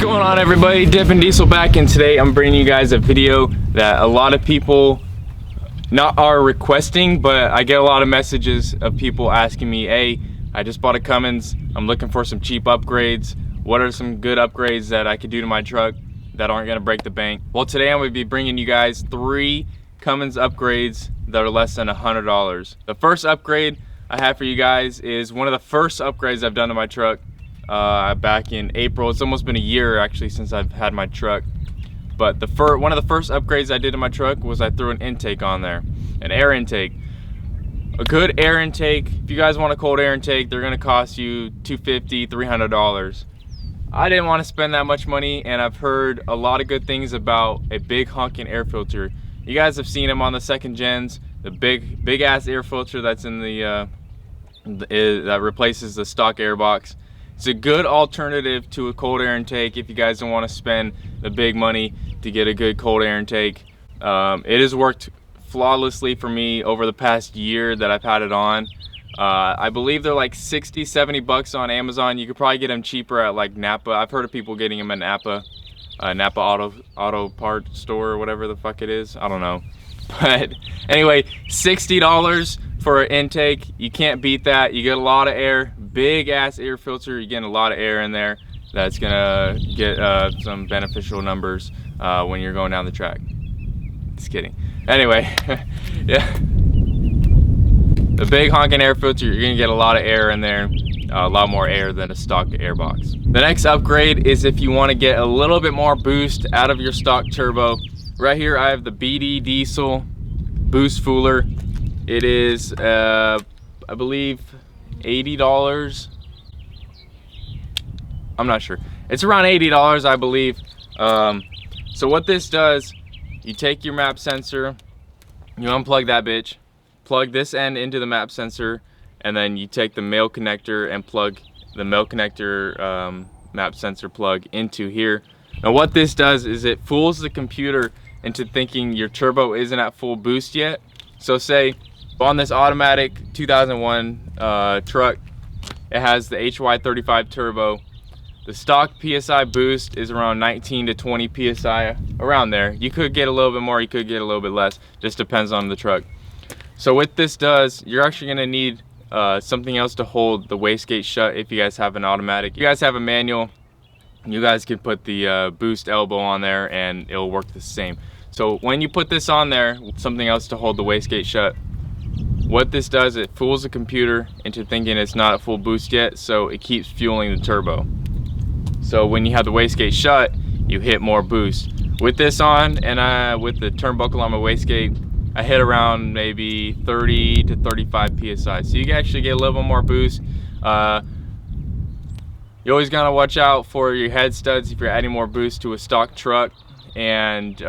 going on, everybody? Dippin Diesel back, and today I'm bringing you guys a video that a lot of people are requesting, but I get a lot of messages of people asking me, hey, I just bought a Cummins, I'm looking for some cheap upgrades. What are some good upgrades that I could do to my truck that aren't gonna break the bank? Well, today I'm gonna be bringing you guys 3 Cummins upgrades that are less than $100. The first upgrade I have for you guys is one of the first upgrades I've done to my truck back in April. It's almost been a year actually since I've had my truck. But one of the first upgrades I did to my truck was I threw an intake on there, an air intake. A good air intake, if you guys want a cold air intake, they're gonna cost you $250, $300. I didn't want to spend that much money, and I've heard a lot of good things about a big honking air filter. You guys have seen them on the second gens, the big ass air filter that's in the that replaces the stock air box. It's a good alternative to a cold air intake if you guys don't want to spend the big money to get a good cold air intake. It has worked flawlessly for me over the past year that I've had it on. I believe they're like 60, 70 bucks on Amazon. You could probably get them cheaper at like Napa. I've heard of people getting them at Napa auto part store or whatever the fuck it is. I don't know. But anyway, $60 for an intake. You can't beat that. You get a lot of air, big ass air filter. You're getting a lot of air in there. That's gonna get some beneficial numbers when you're going down the track. Just kidding. Anyway, yeah. The big honking air filter, you're gonna get a lot of air in there, a lot more air than a stock air box. The next upgrade is if you wanna get a little bit more boost out of your stock turbo. Right here I have the BD Diesel Boost Fooler. It is, I believe, $80. I'm not sure. It's around $80, I believe. So what this does, you take your map sensor, you unplug that bitch, plug this end into the map sensor, and then you take the male connector and plug the male connector map sensor plug into here. Now what this does is it fools the computer into thinking your turbo isn't at full boost yet. So say on this automatic 2001 truck, it has the HY35 turbo. The stock PSI boost is around 19 to 20 PSI, around there. You could get a little bit more, you could get a little bit less, just depends on the truck. So what this does, you're actually gonna need something else to hold the wastegate shut if you guys have an automatic. If you guys have a manual, you guys can put the boost elbow on there and it'll work the same. So when you put this on there, something else to hold the wastegate shut, what this does, it fools the computer into thinking it's not at full boost yet, so it keeps fueling the turbo. So when you have the wastegate shut, you hit more boost. With this on, and with the turnbuckle on my wastegate, I hit around maybe 30 to 35 PSI. So you can actually get a little bit more boost. You always gotta watch out for your head studs if you're adding more boost to a stock truck. And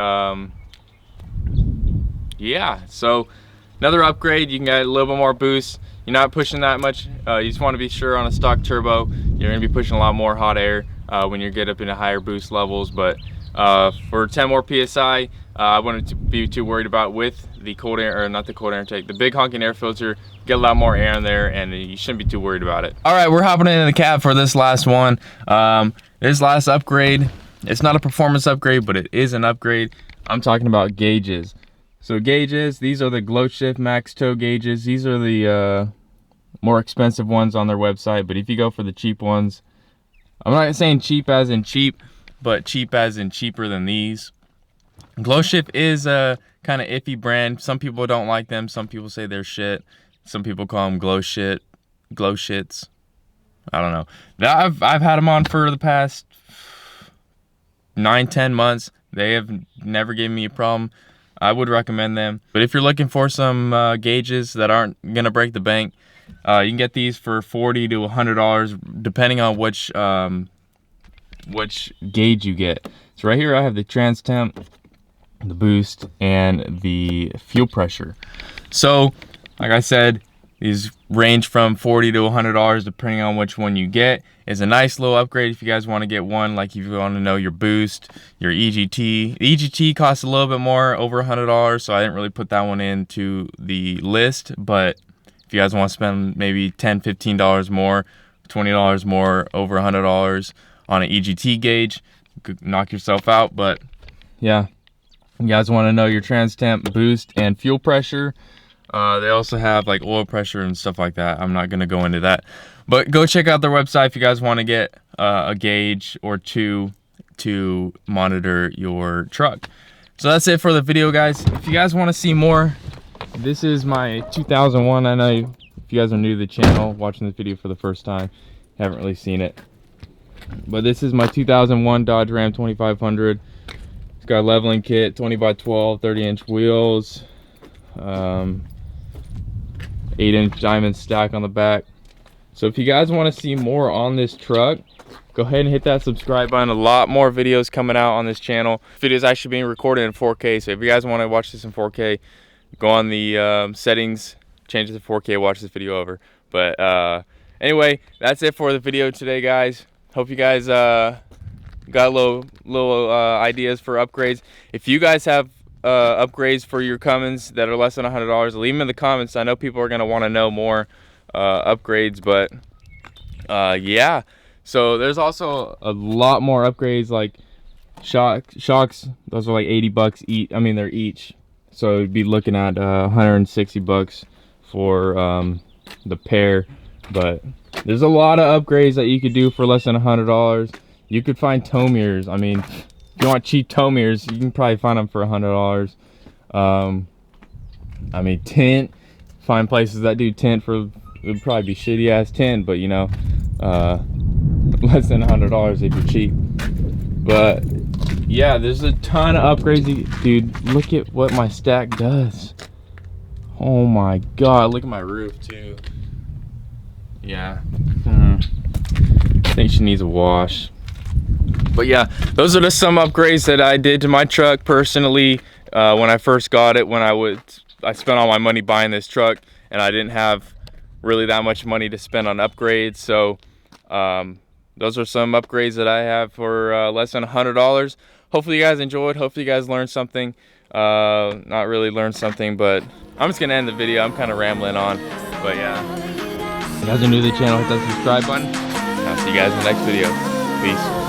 yeah, so another upgrade, you can get a little bit more boost. You're not pushing that much. You just want to be sure on a stock turbo, you're going to be pushing a lot more hot air when you get up into higher boost levels. But for 10 more PSI, I wouldn't be too worried about with the cold air, or not the cold air intake, the big honking air filter. Get a lot more air in there, and you shouldn't be too worried about it. All right, we're hopping into the cab for this last one. This last upgrade, it's not a performance upgrade, but it is an upgrade. I'm talking about gauges. So gauges, these are the Glow Shift Max Toe gauges. These are the more expensive ones on their website, but if you go for the cheap ones, I'm not saying cheap as in cheap, but cheap as in cheaper than these. Glow Shift is a kind of iffy brand. Some people don't like them. Some people say they're shit. Some people call them glow shits. I don't know. I've had them on for the past 9-10 months. They have never given me a problem. I would recommend them. But if you're looking for some gauges that aren't gonna break the bank, you can get these for $40 to $100 depending on which gauge you get. So right here I have the trans temp, the boost, and the fuel pressure. So like I said, these range from $40 to $100 depending on which one you get. It's a nice little upgrade if you guys want to get one, like if you want to know your boost, your EGT. The EGT costs a little bit more, over $100, so I didn't really put that one into the list. But if you guys want to spend maybe $10, $15 more, $20 more, over $100 on an EGT gauge, knock yourself out. But yeah, you guys want to know your trans temp, boost, and fuel pressure. They also have like oil pressure and stuff like that. I'm not gonna go into that, but go check out their website if you guys want to get a gauge or two to monitor your truck. So that's it for the video, guys. If you guys want to see more, this is my 2001. I know if you guys are new to the channel, watching this video for the first time, haven't really seen it, but this is my 2001 Dodge Ram 2500. It's got a leveling kit, 20 by 12, 30-inch wheels, 8-inch diamond stack on the back. So if you guys want to see more on this truck, go ahead and hit that subscribe button. A lot more videos coming out on this channel. Videos actually being recorded in 4K, so if you guys want to watch this in 4K, go on the settings, change it to 4K, watch this video over. But anyway, that's it for the video today, guys. Hope you guys got a little ideas for upgrades. If you guys have upgrades for your Cummins that are less than $100, leave them in the comments. I know people are going to want to know more upgrades, but yeah. So there's also a lot more upgrades, like shocks. Those are like 80 bucks each. I mean, they're each, so you'd be looking at 160 bucks for the pair. But there's a lot of upgrades that you could do for less than $100. You could find tow mirrors. I mean, if you want cheap tow mirrors, you can probably find them for $100. I mean, tint, find places that do tint for, it would probably be shitty ass tint, but you know, less than $100 if you're cheap. But yeah, there's a ton of upgrades. Dude, look at what my stack does. Oh my god, look at my roof too. Yeah, I think she needs a wash. But yeah, those are just some upgrades that I did to my truck personally when I first got it. When I spent all my money buying this truck, and I didn't have really that much money to spend on upgrades. So those are some upgrades that I have for less than $100. Hopefully you guys enjoyed. Hopefully you guys learned something. Not really learned something, but I'm just gonna end the video. I'm kind of rambling on, but yeah. If you guys are new to the channel, hit that subscribe button. I'll see you guys in the next video. Peace.